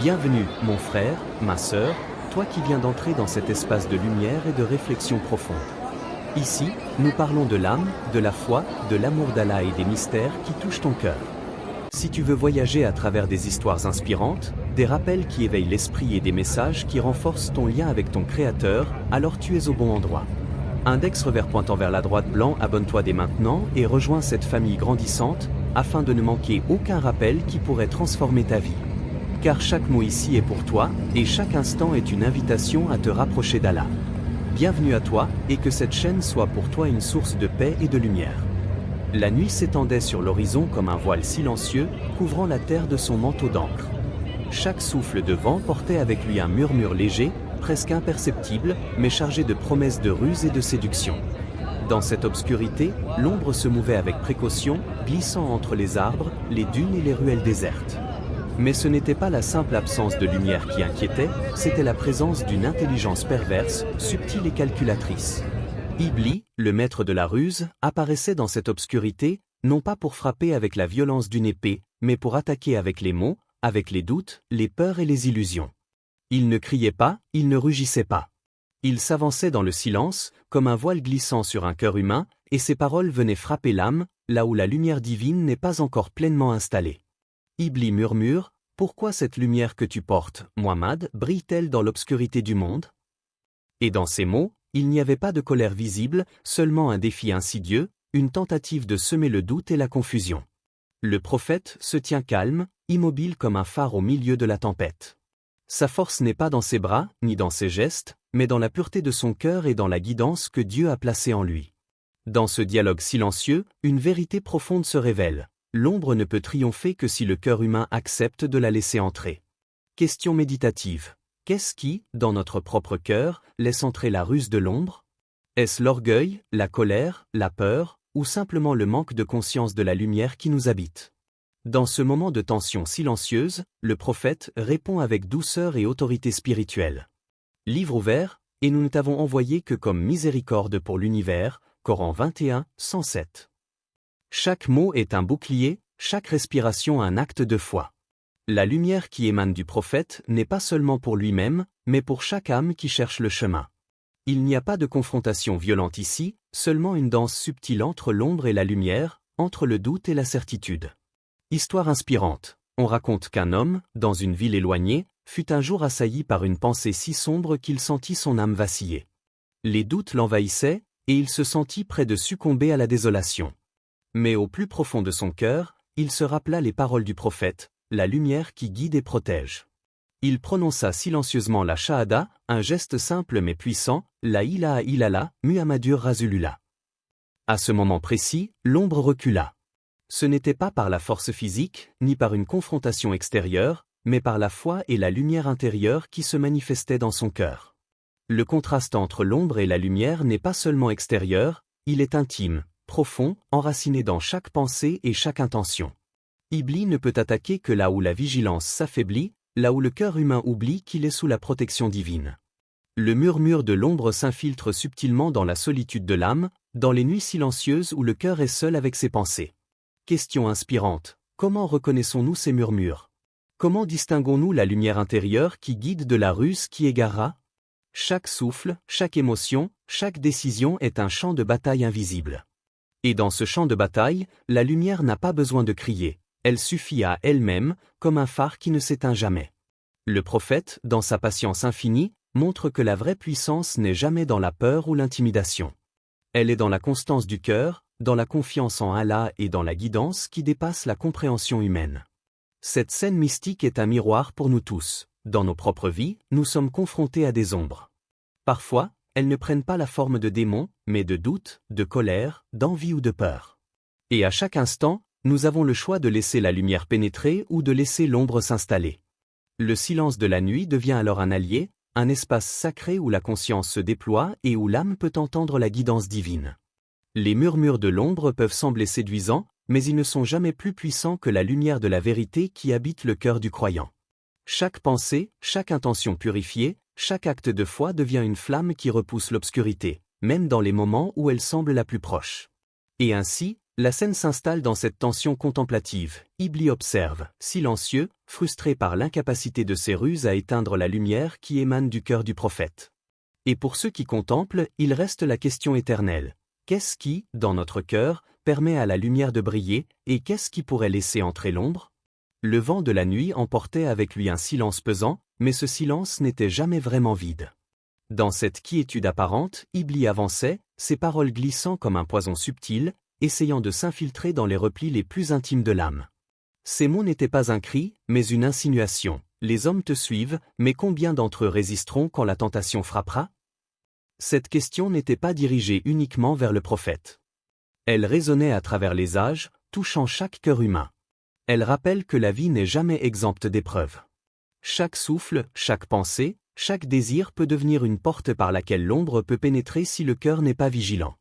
Bienvenue, mon frère, ma sœur, toi qui viens d'entrer dans cet espace de lumière et de réflexion profonde. Ici, nous parlons de l'âme, de la foi, de l'amour d'Allah et des mystères qui touchent ton cœur. Si tu veux voyager à travers des histoires inspirantes, des rappels qui éveillent l'esprit et des messages qui renforcent ton lien avec ton Créateur, alors tu es au bon endroit. Index revers pointant vers la droite blanc, abonne-toi dès maintenant et rejoins cette famille grandissante, afin de ne manquer aucun rappel qui pourrait transformer ta vie. Car chaque mot ici est pour toi, et chaque instant est une invitation à te rapprocher d'Allah. Bienvenue à toi, et que cette chaîne soit pour toi une source de paix et de lumière. La nuit s'étendait sur l'horizon comme un voile silencieux, couvrant la terre de son manteau d'encre. Chaque souffle de vent portait avec lui un murmure léger, presque imperceptible, mais chargé de promesses de ruse et de séduction. Dans cette obscurité, l'ombre se mouvait avec précaution, glissant entre les arbres, les dunes et les ruelles désertes. Mais ce n'était pas la simple absence de lumière qui inquiétait, c'était la présence d'une intelligence perverse, subtile et calculatrice. Iblis, le maître de la ruse, apparaissait dans cette obscurité, non pas pour frapper avec la violence d'une épée, mais pour attaquer avec les mots, avec les doutes, les peurs et les illusions. Il ne criait pas, il ne rugissait pas. Il s'avançait dans le silence, comme un voile glissant sur un cœur humain, et ses paroles venaient frapper l'âme, là où la lumière divine n'est pas encore pleinement installée. Iblis murmure, « Pourquoi cette lumière que tu portes, Muhammad, brille-t-elle dans l'obscurité du monde ?» Et dans ces mots, il n'y avait pas de colère visible, seulement un défi insidieux, une tentative de semer le doute et la confusion. Le prophète se tient calme, immobile comme un phare au milieu de la tempête. Sa force n'est pas dans ses bras, ni dans ses gestes, mais dans la pureté de son cœur et dans la guidance que Dieu a placée en lui. Dans ce dialogue silencieux, une vérité profonde se révèle. L'ombre ne peut triompher que si le cœur humain accepte de la laisser entrer. Question méditative. Qu'est-ce qui, dans notre propre cœur, laisse entrer la ruse de l'ombre? Est-ce l'orgueil, la colère, la peur, ou simplement le manque de conscience de la lumière qui nous habite? Dans ce moment de tension silencieuse, le prophète répond avec douceur et autorité spirituelle. Livre ouvert, et nous ne t'avons envoyé que comme miséricorde pour l'univers, Coran 21, 107. Chaque mot est un bouclier, chaque respiration un acte de foi. La lumière qui émane du prophète n'est pas seulement pour lui-même, mais pour chaque âme qui cherche le chemin. Il n'y a pas de confrontation violente ici, seulement une danse subtile entre l'ombre et la lumière, entre le doute et la certitude. Histoire inspirante. On raconte qu'un homme, dans une ville éloignée, fut un jour assailli par une pensée si sombre qu'il sentit son âme vaciller. Les doutes l'envahissaient, et il se sentit près de succomber à la désolation. Mais au plus profond de son cœur, il se rappela les paroles du prophète, la lumière qui guide et protège. Il prononça silencieusement la shahada, un geste simple mais puissant, la ilaha illallah, Muhammadur Rasulullah. À ce moment précis, l'ombre recula. Ce n'était pas par la force physique, ni par une confrontation extérieure, mais par la foi et la lumière intérieure qui se manifestaient dans son cœur. Le contraste entre l'ombre et la lumière n'est pas seulement extérieur, il est intime, profond, enraciné dans chaque pensée et chaque intention. Iblis ne peut attaquer que là où la vigilance s'affaiblit, là où le cœur humain oublie qu'il est sous la protection divine. Le murmure de l'ombre s'infiltre subtilement dans la solitude de l'âme, dans les nuits silencieuses où le cœur est seul avec ses pensées. Question inspirante, comment reconnaissons-nous ces murmures? Comment distinguons-nous la lumière intérieure qui guide de la ruse qui égarera? Chaque souffle, chaque émotion, chaque décision est un champ de bataille invisible. Et dans ce champ de bataille, la lumière n'a pas besoin de crier, elle suffit à elle-même, comme un phare qui ne s'éteint jamais. Le prophète, dans sa patience infinie, montre que la vraie puissance n'est jamais dans la peur ou l'intimidation. Elle est dans la constance du cœur, dans la confiance en Allah et dans la guidance qui dépasse la compréhension humaine. Cette scène mystique est un miroir pour nous tous. Dans nos propres vies, nous sommes confrontés à des ombres. Parfois, elles ne prennent pas la forme de démons, mais de doute, de colère, d'envie ou de peur. Et à chaque instant, nous avons le choix de laisser la lumière pénétrer ou de laisser l'ombre s'installer. Le silence de la nuit devient alors un allié, un espace sacré où la conscience se déploie et où l'âme peut entendre la guidance divine. Les murmures de l'ombre peuvent sembler séduisants, mais ils ne sont jamais plus puissants que la lumière de la vérité qui habite le cœur du croyant. Chaque pensée, chaque intention purifiée, chaque acte de foi devient une flamme qui repousse l'obscurité, même dans les moments où elle semble la plus proche. Et ainsi, La scène s'installe dans cette tension contemplative. Iblis observe, silencieux, frustré par l'incapacité de ses ruses à éteindre la lumière qui émane du cœur du prophète. Et pour ceux qui contemplent, il reste la question éternelle. Qu'est-ce qui, dans notre cœur, permet à la lumière de briller, et qu'est-ce qui pourrait laisser entrer l'ombre? Le vent de la nuit emportait avec lui un silence pesant, mais ce silence n'était jamais vraiment vide. Dans cette quiétude apparente, Iblis avançait, ses paroles glissant comme un poison subtil, essayant de s'infiltrer dans les replis les plus intimes de l'âme. Ces mots n'étaient pas un cri, mais une insinuation. Les hommes te suivent, mais combien d'entre eux résisteront quand la tentation frappera? Cette question n'était pas dirigée uniquement vers le prophète. Elle résonnait à travers les âges, touchant chaque cœur humain. Elle rappelle que la vie n'est jamais exempte d'épreuves. Chaque souffle, chaque pensée, chaque désir peut devenir une porte par laquelle l'ombre peut pénétrer si le cœur n'est pas vigilant.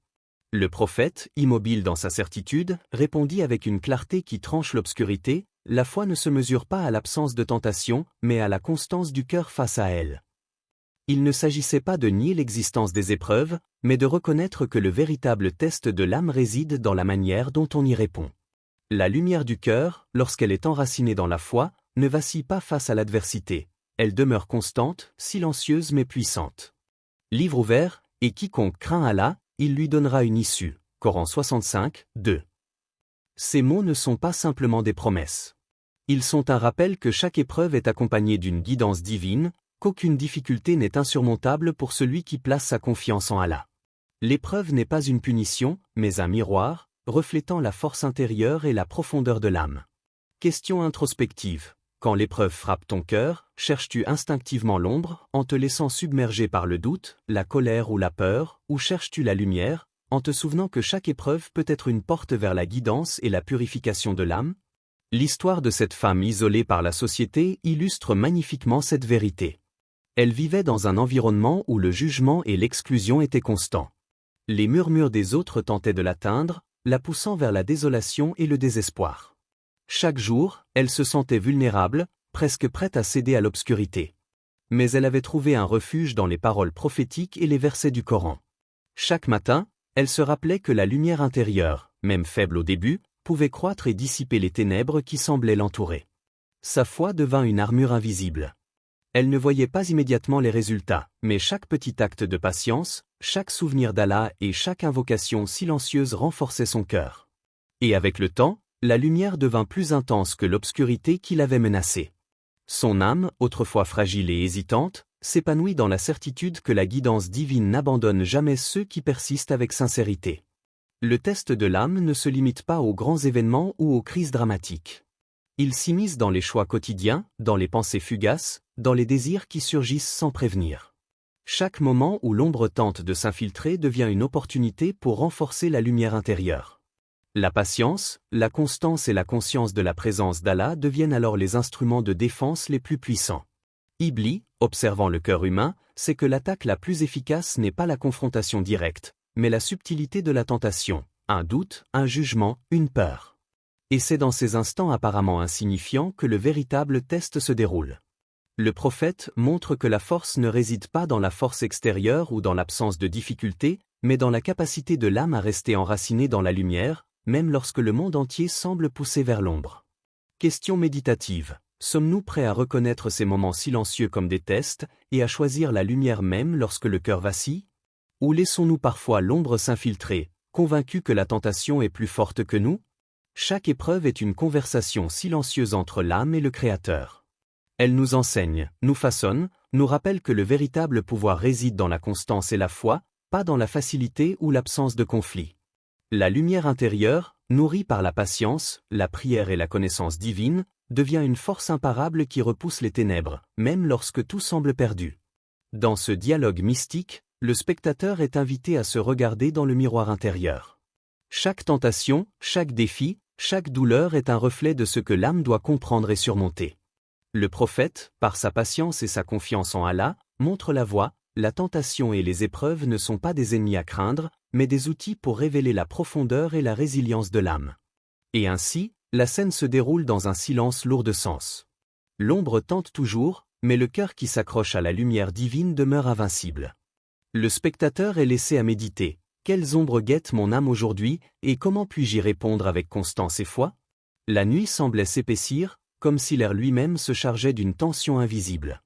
Le prophète, immobile dans sa certitude, répondit avec une clarté qui tranche l'obscurité: la foi ne se mesure pas à l'absence de tentation, mais à la constance du cœur face à elle. Il ne s'agissait pas de nier l'existence des épreuves, mais de reconnaître que le véritable test de l'âme réside dans la manière dont on y répond. La lumière du cœur, lorsqu'elle est enracinée dans la foi, ne vacille pas face à l'adversité. Elle demeure constante, silencieuse mais puissante. Livre ouvert, et quiconque craint Allah, il lui donnera une issue. Coran 65, 2. Ces mots ne sont pas simplement des promesses. Ils sont un rappel que chaque épreuve est accompagnée d'une guidance divine, qu'aucune difficulté n'est insurmontable pour celui qui place sa confiance en Allah. L'épreuve n'est pas une punition, mais un miroir, reflétant la force intérieure et la profondeur de l'âme. Question introspective. Quand l'épreuve frappe ton cœur, cherches-tu instinctivement l'ombre, en te laissant submerger par le doute, la colère ou la peur, ou cherches-tu la lumière, en te souvenant que chaque épreuve peut être une porte vers la guidance et la purification de l'âme? L'histoire de cette femme isolée par la société illustre magnifiquement cette vérité. Elle vivait dans un environnement où le jugement et l'exclusion étaient constants. Les murmures des autres tentaient de l'atteindre, la poussant vers la désolation et le désespoir. Chaque jour, elle se sentait vulnérable, presque prête à céder à l'obscurité. Mais elle avait trouvé un refuge dans les paroles prophétiques et les versets du Coran. Chaque matin, elle se rappelait que la lumière intérieure, même faible au début, pouvait croître et dissiper les ténèbres qui semblaient l'entourer. Sa foi devint une armure invisible. Elle ne voyait pas immédiatement les résultats, mais chaque petit acte de patience, chaque souvenir d'Allah et chaque invocation silencieuse renforçait son cœur. Et avec le temps, la lumière devint plus intense que l'obscurité qui l'avait menacée. Son âme, autrefois fragile et hésitante, s'épanouit dans la certitude que la guidance divine n'abandonne jamais ceux qui persistent avec sincérité. Le test de l'âme ne se limite pas aux grands événements ou aux crises dramatiques. Il s'immisce dans les choix quotidiens, dans les pensées fugaces, dans les désirs qui surgissent sans prévenir. Chaque moment où l'ombre tente de s'infiltrer devient une opportunité pour renforcer la lumière intérieure. La patience, la constance et la conscience de la présence d'Allah deviennent alors les instruments de défense les plus puissants. Iblis, observant le cœur humain, sait que l'attaque la plus efficace n'est pas la confrontation directe, mais la subtilité de la tentation, un doute, un jugement, une peur. Et c'est dans ces instants apparemment insignifiants que le véritable test se déroule. Le prophète montre que la force ne réside pas dans la force extérieure ou dans l'absence de difficultés, mais dans la capacité de l'âme à rester enracinée dans la lumière, même lorsque le monde entier semble pousser vers l'ombre. Question méditative. Sommes-nous prêts à reconnaître ces moments silencieux comme des tests, et à choisir la lumière même lorsque le cœur vacille? Ou laissons-nous parfois l'ombre s'infiltrer, convaincus que la tentation est plus forte que nous? Chaque épreuve est une conversation silencieuse entre l'âme et le Créateur. Elle nous enseigne, nous façonne, nous rappelle que le véritable pouvoir réside dans la constance et la foi, pas dans la facilité ou l'absence de conflit. La lumière intérieure, nourrie par la patience, la prière et la connaissance divine, devient une force imparable qui repousse les ténèbres, même lorsque tout semble perdu. Dans ce dialogue mystique, le spectateur est invité à se regarder dans le miroir intérieur. Chaque tentation, chaque défi, chaque douleur est un reflet de ce que l'âme doit comprendre et surmonter. Le prophète, par sa patience et sa confiance en Allah, montre la voie. La tentation et les épreuves ne sont pas des ennemis à craindre, mais des outils pour révéler la profondeur et la résilience de l'âme. Et ainsi, la scène se déroule dans un silence lourd de sens. L'ombre tente toujours, mais le cœur qui s'accroche à la lumière divine demeure invincible. Le spectateur est laissé à méditer. Quelles ombres guettent mon âme aujourd'hui, et comment puis-je y répondre avec constance et foi? La nuit semblait s'épaissir, comme si l'air lui-même se chargeait d'une tension invisible.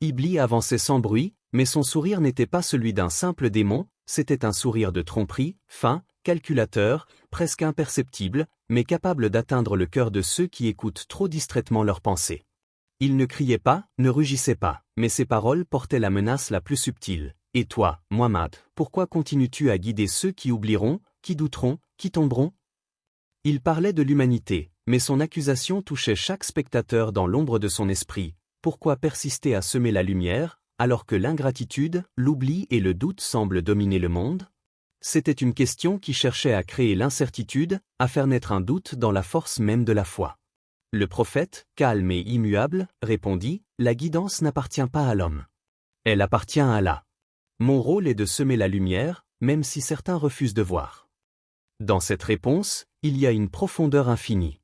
Iblis avançait sans bruit, mais son sourire n'était pas celui d'un simple démon, c'était un sourire de tromperie, fin, calculateur, presque imperceptible, mais capable d'atteindre le cœur de ceux qui écoutent trop distraitement leurs pensées. Il ne criait pas, ne rugissait pas, mais ses paroles portaient la menace la plus subtile. Et toi, Muhammad, pourquoi continues-tu à guider ceux qui oublieront, qui douteront, qui tomberont? Il parlait de l'humanité, mais son accusation touchait chaque spectateur dans l'ombre de son esprit. Pourquoi persister à semer la lumière, alors que l'ingratitude, l'oubli et le doute semblent dominer le monde? C'était une question qui cherchait à créer l'incertitude, à faire naître un doute dans la force même de la foi. Le prophète, calme et immuable, répondit, « La guidance n'appartient pas à l'homme. Elle appartient à Allah. Mon rôle est de semer la lumière, même si certains refusent de voir. » Dans cette réponse, il y a une profondeur infinie.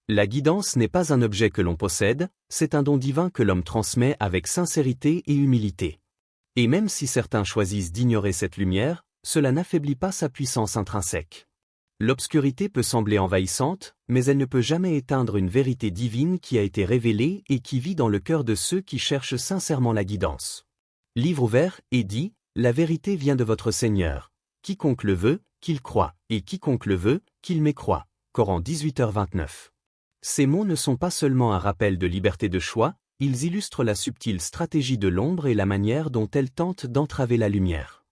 La guidance n'est pas un objet que l'on possède, c'est un don divin que l'homme transmet avec sincérité et humilité. Et même si certains choisissent d'ignorer cette lumière, cela n'affaiblit pas sa puissance intrinsèque. L'obscurité peut sembler envahissante, mais elle ne peut jamais éteindre une vérité divine qui a été révélée et qui vit dans le cœur de ceux qui cherchent sincèrement la guidance. Livre ouvert et dit, « La vérité vient de votre Seigneur. Quiconque le veut, qu'il croie, et quiconque le veut, qu'il mécroie. » Coran 18h29. Ces mots ne sont pas seulement un rappel de liberté de choix, ils illustrent la subtile stratégie de l'ombre et la manière dont elle tente d'entraver la lumière.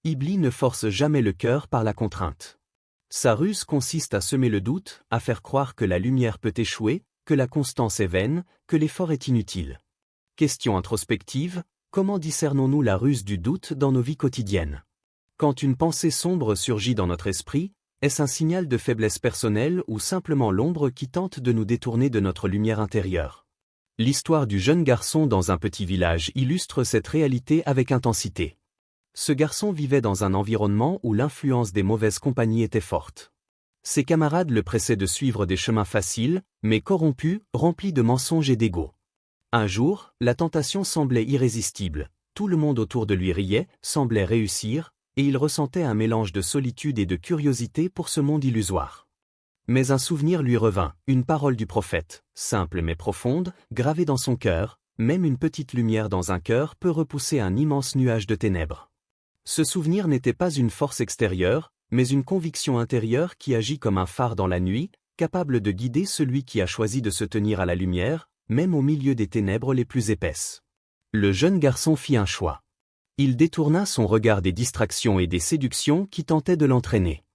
Iblis ne force jamais le cœur par la contrainte. Sa ruse consiste à semer le doute, à faire croire que la lumière peut échouer, que la constance est vaine, que l'effort est inutile. Question introspective, comment discernons-nous la ruse du doute dans nos vies quotidiennes? Quand une pensée sombre surgit dans notre esprit, est-ce un signal de faiblesse personnelle ou simplement l'ombre qui tente de nous détourner de notre lumière intérieure? L'histoire du jeune garçon dans un petit village illustre cette réalité avec intensité. Ce garçon vivait dans un environnement où l'influence des mauvaises compagnies était forte. Ses camarades le pressaient de suivre des chemins faciles, mais corrompus, remplis de mensonges et d'ego. Un jour, la tentation semblait irrésistible, tout le monde autour de lui riait, semblait réussir, et il ressentait un mélange de solitude et de curiosité pour ce monde illusoire. Mais un souvenir lui revint, une parole du prophète, simple mais profonde, gravée dans son cœur, même une petite lumière dans un cœur peut repousser un immense nuage de ténèbres. Ce souvenir n'était pas une force extérieure, mais une conviction intérieure qui agit comme un phare dans la nuit, capable de guider celui qui a choisi de se tenir à la lumière, même au milieu des ténèbres les plus épaisses. Le jeune garçon fit un choix. Il détourna son regard des distractions et des séductions qui tentaient de l'entraîner.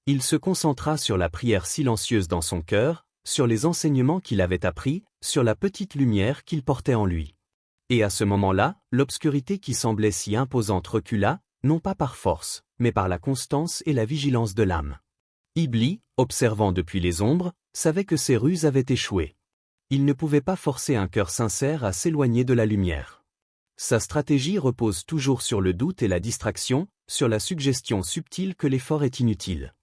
Il se concentra sur la prière silencieuse dans son cœur, sur les enseignements qu'il avait appris, sur la petite lumière qu'il portait en lui. Et à ce moment-là, l'obscurité qui semblait si imposante recula, non pas par force, mais par la constance et la vigilance de l'âme. Iblis, observant depuis les ombres, savait que ses ruses avaient échoué. Il ne pouvait pas forcer un cœur sincère à s'éloigner de la lumière. Sa stratégie repose toujours sur le doute et la distraction, sur la suggestion subtile que l'effort est inutile.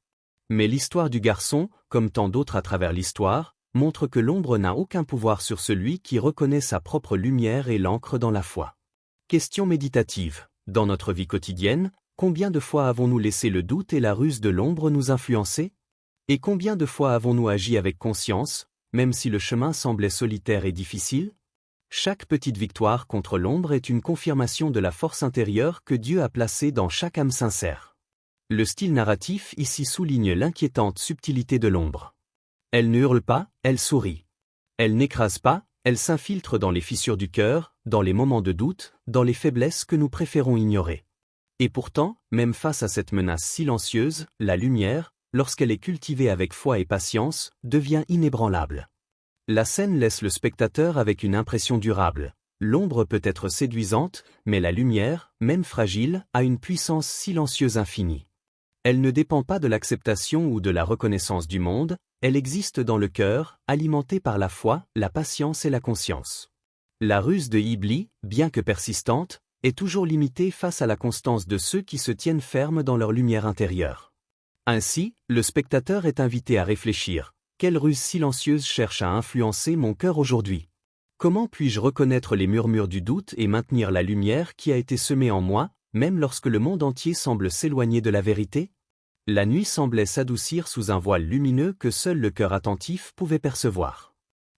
Mais l'histoire du garçon, comme tant d'autres à travers l'histoire, montre que l'ombre n'a aucun pouvoir sur celui qui reconnaît sa propre lumière et l'ancre dans la foi. Question méditative. Dans notre vie quotidienne, combien de fois avons-nous laissé le doute et la ruse de l'ombre nous influencer? Et combien de fois avons-nous agi avec conscience, même si le chemin semblait solitaire et difficile? Chaque petite victoire contre l'ombre est une confirmation de la force intérieure que Dieu a placée dans chaque âme sincère. Le style narratif ici souligne l'inquiétante subtilité de l'ombre. Elle ne hurle pas, elle sourit. Elle n'écrase pas, elle s'infiltre dans les fissures du cœur, dans les moments de doute, dans les faiblesses que nous préférons ignorer. Et pourtant, même face à cette menace silencieuse, la lumière, lorsqu'elle est cultivée avec foi et patience, devient inébranlable. La scène laisse le spectateur avec une impression durable. L'ombre peut être séduisante, mais la lumière, même fragile, a une puissance silencieuse infinie. Elle ne dépend pas de l'acceptation ou de la reconnaissance du monde, elle existe dans le cœur, alimentée par la foi, la patience et la conscience. La ruse de Iblis, bien que persistante, est toujours limitée face à la constance de ceux qui se tiennent fermes dans leur lumière intérieure. Ainsi, le spectateur est invité à réfléchir. Quelle ruse silencieuse cherche à influencer mon cœur aujourd'hui? Comment puis-je reconnaître les murmures du doute et maintenir la lumière qui a été semée en moi, même lorsque le monde entier semble s'éloigner de la vérité? La nuit semblait s'adoucir sous un voile lumineux que seul le cœur attentif pouvait percevoir.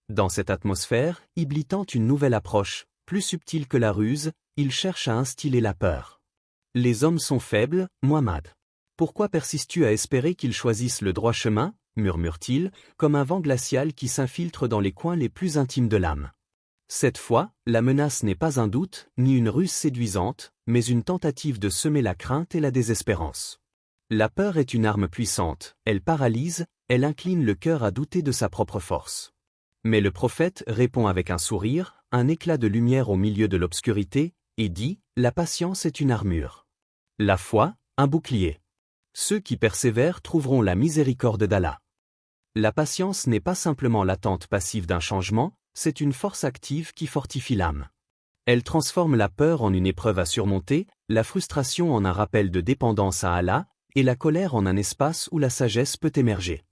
Dans cette atmosphère, Iblis tente une nouvelle approche, plus subtile que la ruse, il cherche à instiller la peur. Les hommes sont faibles, Muhammad. Pourquoi persistes-tu à espérer qu'ils choisissent le droit chemin, murmure-t-il, comme un vent glacial qui s'infiltre dans les coins les plus intimes de l'âme. Cette fois, la menace n'est pas un doute, ni une ruse séduisante, mais une tentative de semer la crainte et la désespérance. La peur est une arme puissante, elle paralyse, elle incline le cœur à douter de sa propre force. Mais le prophète répond avec un sourire, un éclat de lumière au milieu de l'obscurité, et dit, « La patience est une armure. La foi, un bouclier. Ceux qui persévèrent trouveront la miséricorde d'Allah. » La patience n'est pas simplement l'attente passive d'un changement, c'est une force active qui fortifie l'âme. Elle transforme la peur en une épreuve à surmonter, la frustration en un rappel de dépendance à Allah, et la colère en un espace où la sagesse peut émerger.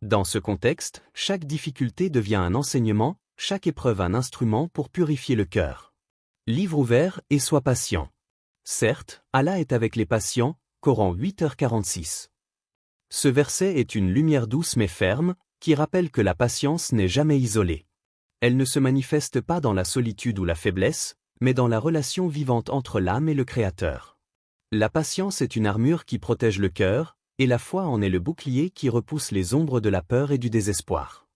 Dans ce contexte, chaque difficulté devient un enseignement, chaque épreuve un instrument pour purifier le cœur. Livre ouvert et sois patient. Certes, Allah est avec les patients, Coran 8h46. Ce verset est une lumière douce mais ferme, qui rappelle que la patience n'est jamais isolée. Elle ne se manifeste pas dans la solitude ou la faiblesse, mais dans la relation vivante entre l'âme et le Créateur. La patience est une armure qui protège le cœur, et la foi en est le bouclier qui repousse les ombres de la peur et du désespoir.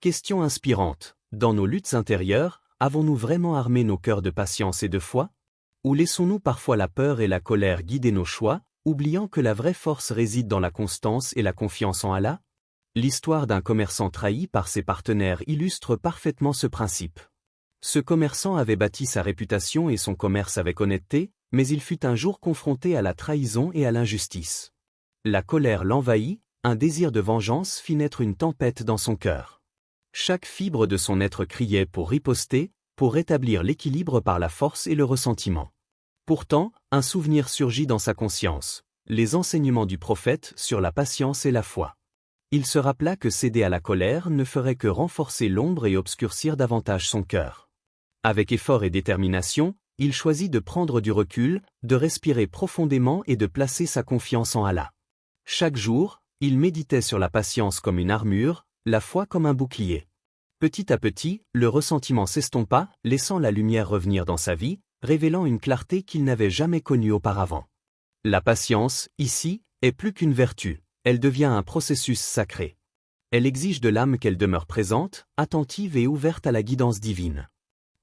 Question inspirante. Dans nos luttes intérieures, avons-nous vraiment armé nos cœurs de patience et de foi? Ou laissons-nous parfois la peur et la colère guider nos choix, oubliant que la vraie force réside dans la constance et la confiance en Allah? L'histoire d'un commerçant trahi par ses partenaires illustre parfaitement ce principe. Ce commerçant avait bâti sa réputation et son commerce avec honnêteté, mais il fut un jour confronté à la trahison et à l'injustice. La colère l'envahit, un désir de vengeance fit naître une tempête dans son cœur. Chaque fibre de son être criait pour riposter, pour rétablir l'équilibre par la force et le ressentiment. Pourtant, un souvenir surgit dans sa conscience, les enseignements du prophète sur la patience et la foi. Il se rappela que céder à la colère ne ferait que renforcer l'ombre et obscurcir davantage son cœur. Avec effort et détermination, il choisit de prendre du recul, de respirer profondément et de placer sa confiance en Allah. Chaque jour, il méditait sur la patience comme une armure, la foi comme un bouclier. Petit à petit, le ressentiment s'estompa, laissant la lumière revenir dans sa vie, révélant une clarté qu'il n'avait jamais connue auparavant. La patience, ici, est plus qu'une vertu, elle devient un processus sacré. Elle exige de l'âme qu'elle demeure présente, attentive et ouverte à la guidance divine.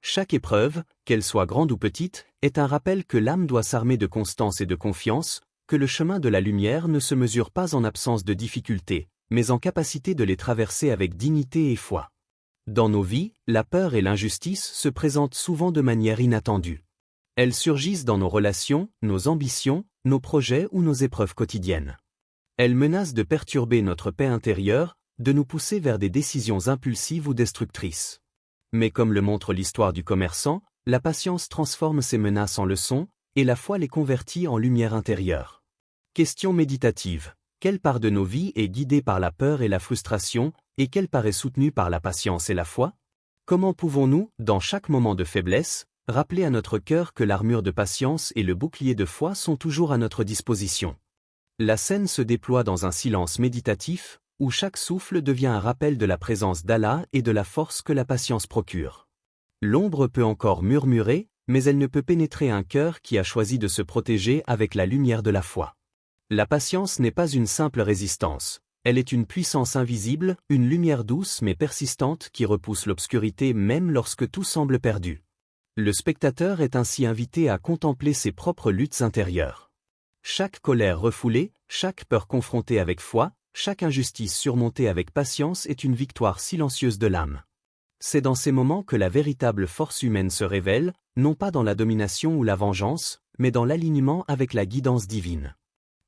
Chaque épreuve, qu'elle soit grande ou petite, est un rappel que l'âme doit s'armer de constance et de confiance, que le chemin de la lumière ne se mesure pas en absence de difficultés, mais en capacité de les traverser avec dignité et foi. Dans nos vies, la peur et l'injustice se présentent souvent de manière inattendue. Elles surgissent dans nos relations, nos ambitions, nos projets ou nos épreuves quotidiennes. Elles menacent de perturber notre paix intérieure, de nous pousser vers des décisions impulsives ou destructrices. Mais comme le montre l'histoire du commerçant, la patience transforme ces menaces en leçons, et la foi les convertit en lumière intérieure. Question méditative. Quelle part de nos vies est guidée par la peur et la frustration, et quelle part est soutenue par la patience et la foi? Comment pouvons-nous, dans chaque moment de faiblesse, rappeler à notre cœur que l'armure de patience et le bouclier de foi sont toujours à notre disposition? La scène se déploie dans un silence méditatif, où chaque souffle devient un rappel de la présence d'Allah et de la force que la patience procure. L'ombre peut encore murmurer, mais elle ne peut pénétrer un cœur qui a choisi de se protéger avec la lumière de la foi. La patience n'est pas une simple résistance, elle est une puissance invisible, une lumière douce mais persistante qui repousse l'obscurité même lorsque tout semble perdu. Le spectateur est ainsi invité à contempler ses propres luttes intérieures. Chaque colère refoulée, chaque peur confrontée avec foi, chaque injustice surmontée avec patience est une victoire silencieuse de l'âme. C'est dans ces moments que la véritable force humaine se révèle, non pas dans la domination ou la vengeance, mais dans l'alignement avec la guidance divine.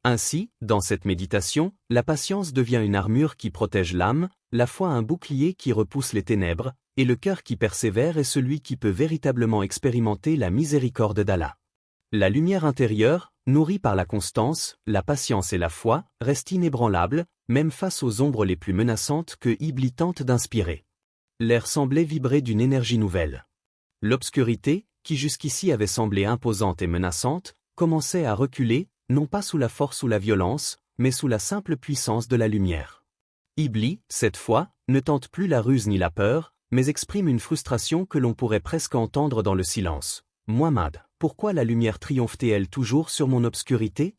Ainsi, dans cette méditation, la patience devient une armure qui protège l'âme, la foi un bouclier qui repousse les ténèbres, et le cœur qui persévère est celui qui peut véritablement expérimenter la miséricorde d'Allah. La lumière intérieure, nourrie par la constance, la patience et la foi, reste inébranlable, même face aux ombres les plus menaçantes que Iblis tente d'inspirer. L'air semblait vibrer d'une énergie nouvelle. L'obscurité, qui jusqu'ici avait semblé imposante et menaçante, commençait à reculer, non pas sous la force ou la violence, mais sous la simple puissance de la lumière. Iblis, cette fois, ne tente plus la ruse ni la peur, mais exprime une frustration que l'on pourrait presque entendre dans le silence. « Muhammad, pourquoi la lumière triomphe-t-elle toujours sur mon obscurité ?»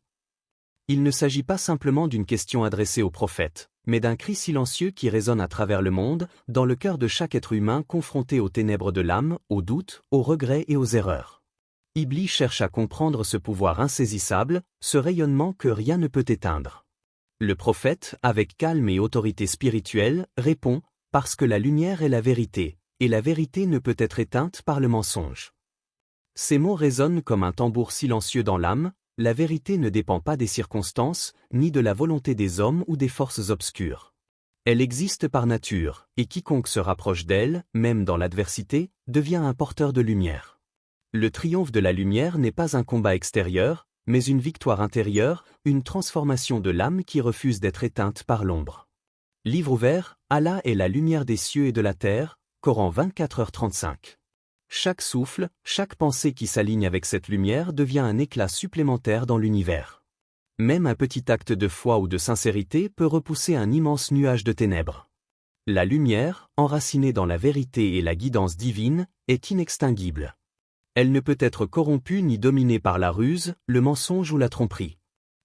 Il ne s'agit pas simplement d'une question adressée au prophète, mais d'un cri silencieux qui résonne à travers le monde, dans le cœur de chaque être humain confronté aux ténèbres de l'âme, aux doutes, aux regrets et aux erreurs. Iblis cherche à comprendre ce pouvoir insaisissable, ce rayonnement que rien ne peut éteindre. Le prophète, avec calme et autorité spirituelle, répond « Parce que la lumière est la vérité, et la vérité ne peut être éteinte par le mensonge. » Ces mots résonnent comme un tambour silencieux dans l'âme. La vérité ne dépend pas des circonstances, ni de la volonté des hommes ou des forces obscures. Elle existe par nature, et quiconque se rapproche d'elle, même dans l'adversité, devient un porteur de lumière. Le triomphe de la lumière n'est pas un combat extérieur, mais une victoire intérieure, une transformation de l'âme qui refuse d'être éteinte par l'ombre. Livre ouvert, Allah est la lumière des cieux et de la terre, Coran 24h35. Chaque souffle, chaque pensée qui s'aligne avec cette lumière devient un éclat supplémentaire dans l'univers. Même un petit acte de foi ou de sincérité peut repousser un immense nuage de ténèbres. La lumière, enracinée dans la vérité et la guidance divine, est inextinguible. Elle ne peut être corrompue ni dominée par la ruse, le mensonge ou la tromperie.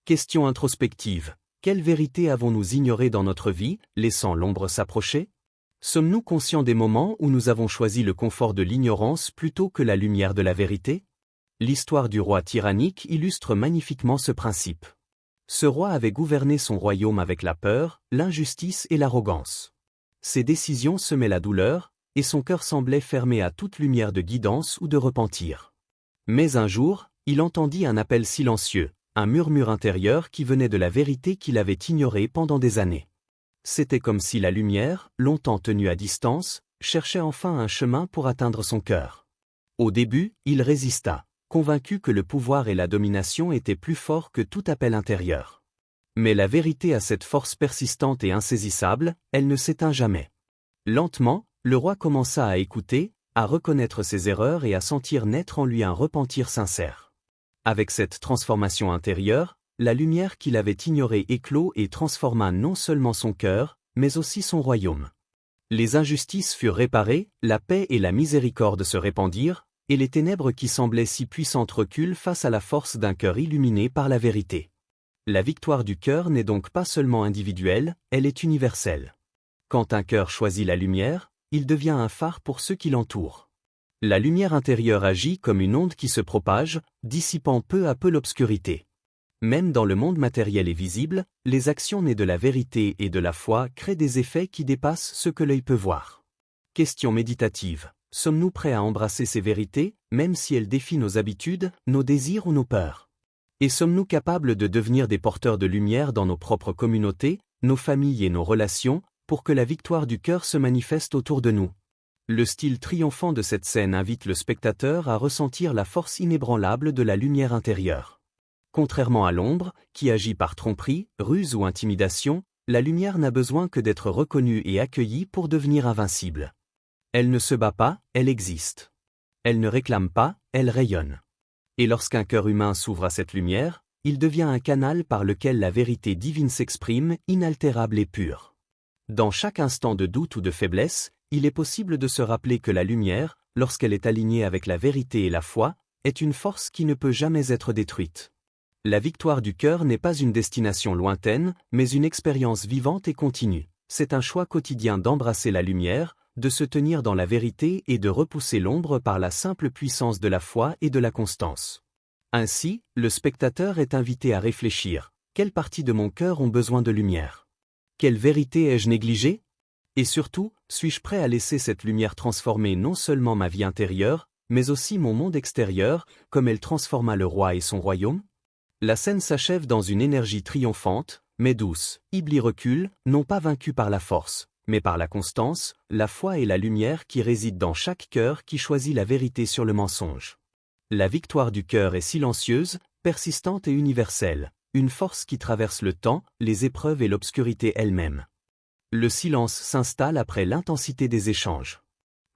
Question introspective. Quelle vérité avons-nous ignorée dans notre vie, laissant l'ombre s'approcher ? Sommes-nous conscients des moments où nous avons choisi le confort de l'ignorance plutôt que la lumière de la vérité ? L'histoire du roi tyrannique illustre magnifiquement ce principe. Ce roi avait gouverné son royaume avec la peur, l'injustice et l'arrogance. Ses décisions semaient la douleur, et son cœur semblait fermé à toute lumière de guidance ou de repentir. Mais un jour, il entendit un appel silencieux, un murmure intérieur qui venait de la vérité qu'il avait ignorée pendant des années. C'était comme si la lumière, longtemps tenue à distance, cherchait enfin un chemin pour atteindre son cœur. Au début, il résista, convaincu que le pouvoir et la domination étaient plus forts que tout appel intérieur. Mais la vérité a cette force persistante et insaisissable, elle ne s'éteint jamais. Lentement, le roi commença à écouter, à reconnaître ses erreurs et à sentir naître en lui un repentir sincère. Avec cette transformation intérieure, la lumière qu'il avait ignorée éclot et transforma non seulement son cœur, mais aussi son royaume. Les injustices furent réparées, la paix et la miséricorde se répandirent, et les ténèbres qui semblaient si puissantes reculent face à la force d'un cœur illuminé par la vérité. La victoire du cœur n'est donc pas seulement individuelle, elle est universelle. Quand un cœur choisit la lumière, il devient un phare pour ceux qui l'entourent. La lumière intérieure agit comme une onde qui se propage, dissipant peu à peu l'obscurité. Même dans le monde matériel et visible, les actions nées de la vérité et de la foi créent des effets qui dépassent ce que l'œil peut voir. Question méditative. Sommes-nous prêts à embrasser ces vérités, même si elles défient nos habitudes, nos désirs ou nos peurs ? Et sommes-nous capables de devenir des porteurs de lumière dans nos propres communautés, nos familles et nos relations, pour que la victoire du cœur se manifeste autour de nous ? Le style triomphant de cette scène invite le spectateur à ressentir la force inébranlable de la lumière intérieure. Contrairement à l'ombre, qui agit par tromperie, ruse ou intimidation, la lumière n'a besoin que d'être reconnue et accueillie pour devenir invincible. Elle ne se bat pas, elle existe. Elle ne réclame pas, elle rayonne. Et lorsqu'un cœur humain s'ouvre à cette lumière, il devient un canal par lequel la vérité divine s'exprime, inaltérable et pure. Dans chaque instant de doute ou de faiblesse, il est possible de se rappeler que la lumière, lorsqu'elle est alignée avec la vérité et la foi, est une force qui ne peut jamais être détruite. La victoire du cœur n'est pas une destination lointaine, mais une expérience vivante et continue. C'est un choix quotidien d'embrasser la lumière, de se tenir dans la vérité et de repousser l'ombre par la simple puissance de la foi et de la constance. Ainsi, le spectateur est invité à réfléchir. Quelles parties de mon cœur ont besoin de lumière ? Quelle vérité ai-je négligée ? Et surtout, suis-je prêt à laisser cette lumière transformer non seulement ma vie intérieure, mais aussi mon monde extérieur, comme elle transforma le roi et son royaume ? La scène s'achève dans une énergie triomphante, mais douce. Iblis recule, non pas vaincu par la force, mais par la constance, la foi et la lumière qui résident dans chaque cœur qui choisit la vérité sur le mensonge. La victoire du cœur est silencieuse, persistante et universelle, une force qui traverse le temps, les épreuves et l'obscurité elle-même. Le silence s'installe après l'intensité des échanges.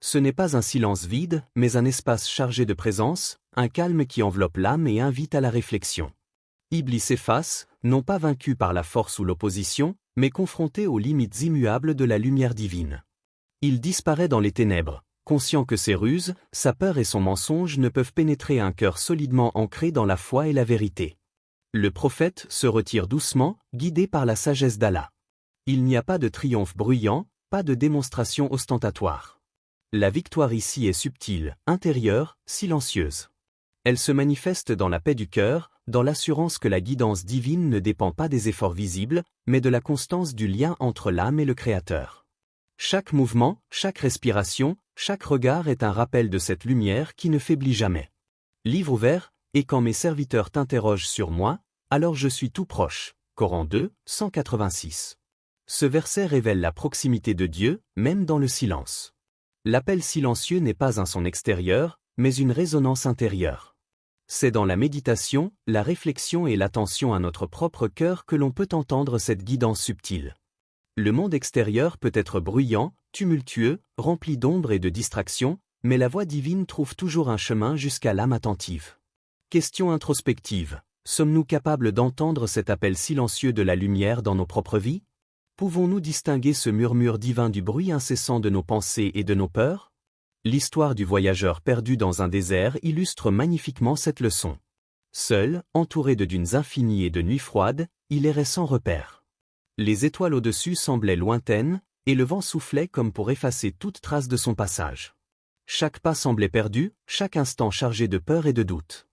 Ce n'est pas un silence vide, mais un espace chargé de présence, un calme qui enveloppe l'âme et invite à la réflexion. Iblis s'efface, non pas vaincu par la force ou l'opposition, mais confronté aux limites immuables de la lumière divine. Il disparaît dans les ténèbres, conscient que ses ruses, sa peur et son mensonge ne peuvent pénétrer un cœur solidement ancré dans la foi et la vérité. Le prophète se retire doucement, guidé par la sagesse d'Allah. Il n'y a pas de triomphe bruyant, pas de démonstration ostentatoire. La victoire ici est subtile, intérieure, silencieuse. Elle se manifeste dans la paix du cœur, dans l'assurance que la guidance divine ne dépend pas des efforts visibles, mais de la constance du lien entre l'âme et le Créateur. Chaque mouvement, chaque respiration, chaque regard est un rappel de cette lumière qui ne faiblit jamais. Livre ouvert, et quand mes serviteurs t'interrogent sur moi, alors je suis tout proche. Coran 2, 186. Ce verset révèle la proximité de Dieu, même dans le silence. L'appel silencieux n'est pas un son extérieur, mais une résonance intérieure. C'est dans la méditation, la réflexion et l'attention à notre propre cœur que l'on peut entendre cette guidance subtile. Le monde extérieur peut être bruyant, tumultueux, rempli d'ombre et de distractions, mais la voix divine trouve toujours un chemin jusqu'à l'âme attentive. Question introspective. Sommes-nous capables d'entendre cet appel silencieux de la lumière dans nos propres vies? Pouvons-nous distinguer ce murmure divin du bruit incessant de nos pensées et de nos peurs? L'histoire du voyageur perdu dans un désert illustre magnifiquement cette leçon. Seul, entouré de dunes infinies et de nuits froides, il errait sans repère. Les étoiles au-dessus semblaient lointaines, et le vent soufflait comme pour effacer toute trace de son passage. Chaque pas semblait perdu, chaque instant chargé de peur et de doute.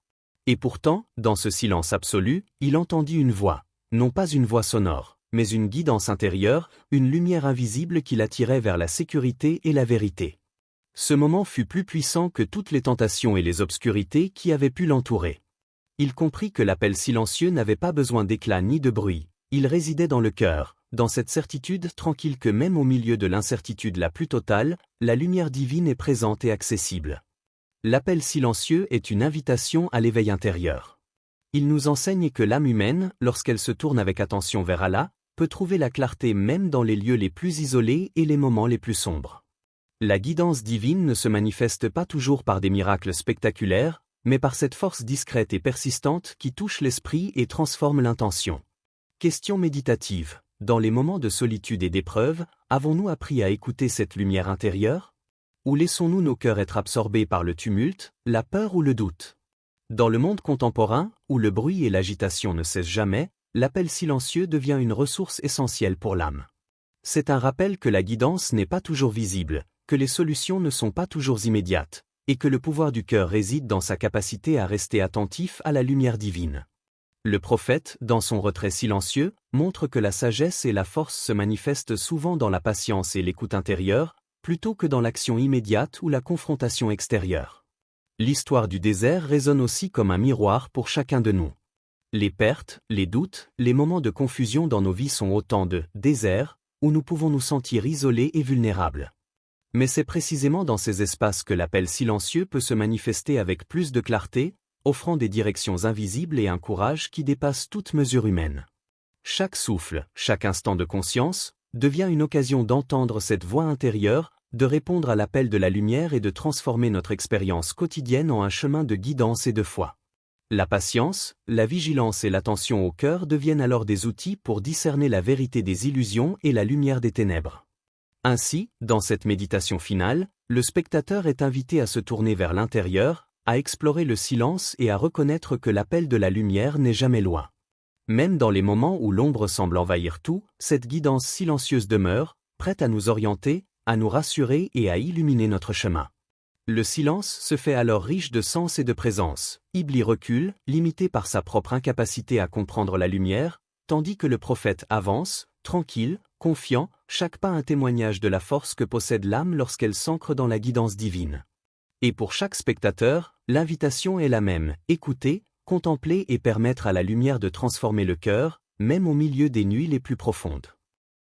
Et pourtant, dans ce silence absolu, il entendit une voix, non pas une voix sonore, mais une guidance intérieure, une lumière invisible qui l'attirait vers la sécurité et la vérité. Ce moment fut plus puissant que toutes les tentations et les obscurités qui avaient pu l'entourer. Il comprit que l'appel silencieux n'avait pas besoin d'éclat ni de bruit, il résidait dans le cœur, dans cette certitude tranquille que même au milieu de l'incertitude la plus totale, la lumière divine est présente et accessible. L'appel silencieux est une invitation à l'éveil intérieur. Il nous enseigne que l'âme humaine, lorsqu'elle se tourne avec attention vers Allah, peut trouver la clarté même dans les lieux les plus isolés et les moments les plus sombres. La guidance divine ne se manifeste pas toujours par des miracles spectaculaires, mais par cette force discrète et persistante qui touche l'esprit et transforme l'intention. Question méditative. Dans les moments de solitude et d'épreuve, avons-nous appris à écouter cette lumière intérieure? Ou laissons-nous nos cœurs être absorbés par le tumulte, la peur ou le doute? Dans le monde contemporain, où le bruit et l'agitation ne cessent jamais, l'appel silencieux devient une ressource essentielle pour l'âme. C'est un rappel que la guidance n'est pas toujours visible, que les solutions ne sont pas toujours immédiates, et que le pouvoir du cœur réside dans sa capacité à rester attentif à la lumière divine. Le prophète, dans son retrait silencieux, montre que la sagesse et la force se manifestent souvent dans la patience et l'écoute intérieure, plutôt que dans l'action immédiate ou la confrontation extérieure. L'histoire du désert résonne aussi comme un miroir pour chacun de nous. Les pertes, les doutes, les moments de confusion dans nos vies sont autant de déserts, où nous pouvons nous sentir isolés et vulnérables. Mais c'est précisément dans ces espaces que l'appel silencieux peut se manifester avec plus de clarté, offrant des directions invisibles et un courage qui dépasse toute mesure humaine. Chaque souffle, chaque instant de conscience, devient une occasion d'entendre cette voix intérieure, de répondre à l'appel de la lumière et de transformer notre expérience quotidienne en un chemin de guidance et de foi. La patience, la vigilance et l'attention au cœur deviennent alors des outils pour discerner la vérité des illusions et la lumière des ténèbres. Ainsi, dans cette méditation finale, le spectateur est invité à se tourner vers l'intérieur, à explorer le silence et à reconnaître que l'appel de la lumière n'est jamais loin. Même dans les moments où l'ombre semble envahir tout, cette guidance silencieuse demeure, prête à nous orienter, à nous rassurer et à illuminer notre chemin. Le silence se fait alors riche de sens et de présence. Iblis recule, limité par sa propre incapacité à comprendre la lumière, tandis que le prophète avance, tranquille, confiant, chaque pas un témoignage de la force que possède l'âme lorsqu'elle s'ancre dans la guidance divine. Et pour chaque spectateur, l'invitation est la même, écouter, contempler et permettre à la lumière de transformer le cœur, même au milieu des nuits les plus profondes.